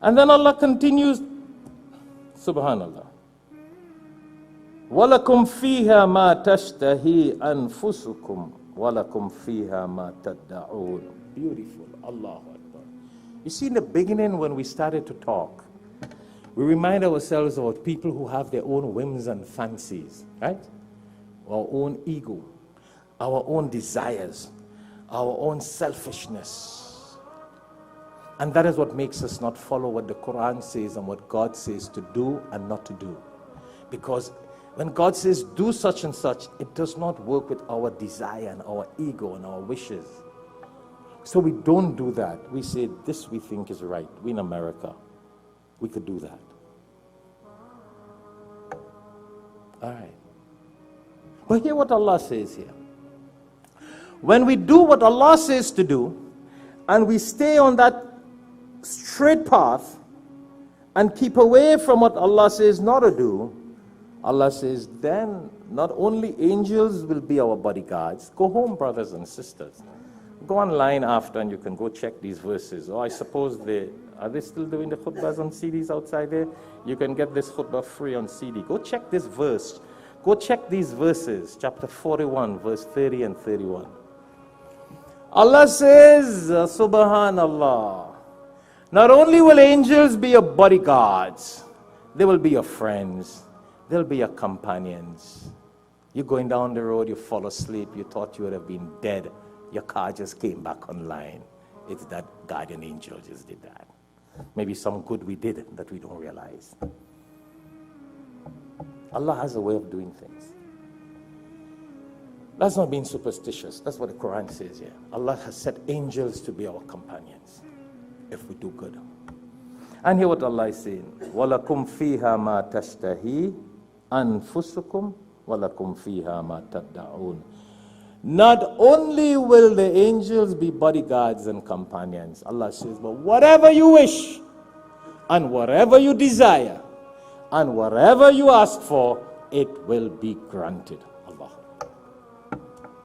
And then Allah continues, Subhanallah. وَلَكُمْ فِيهَا مَا تَشْتَهِي أَنفُسُكُمْ وَلَكُمْ فِيهَا مَا تَدَّعُونَ. Beautiful. Allahu Akbar. You see, in the beginning when we started to talk, we remind ourselves about people who have their own whims and fancies, right? Our own ego, our own desires, our own selfishness. And that is what makes us not follow what the Quran says and what God says to do and not to do. Because when God says do such and such, it does not work with our desire and our ego and our wishes. So we don't do that. We say this we think is right. We in America, we could do that. All right. But hear what Allah says here. When we do what Allah says to do, and we stay on that straight path, and keep away from what Allah says not to do, Allah says, then not only angels will be our bodyguards. Go home, brothers and sisters. Go online after and you can go check these verses. Or I suppose are they still doing the khutbahs on CDs outside there? You can get this khutbah free on CD. Go check this verse. Go check these verses, chapter 41, verse 30 and 31. Allah says, Subhanallah, not only will angels be your bodyguards, they will be your friends. They'll be your companions. You're going down the road, you fall asleep, you thought you would have been dead. Your car just came back online. It's that guardian angel just did that. Maybe some good we did that we don't realize. Allah has a way of doing things. That's not being superstitious. That's what the Quran says here. Allah has set angels to be our companions if we do good. And hear what Allah is saying. وَلَكُمْ فِيهَا مَا تَشْتَهِي أَنفُسُكُمْ وَلَكُمْ فِيهَا مَا تَدَّعُونَ. Not only will the angels be bodyguards and companions, Allah says, but whatever you wish, and whatever you desire, and whatever you ask for, it will be granted.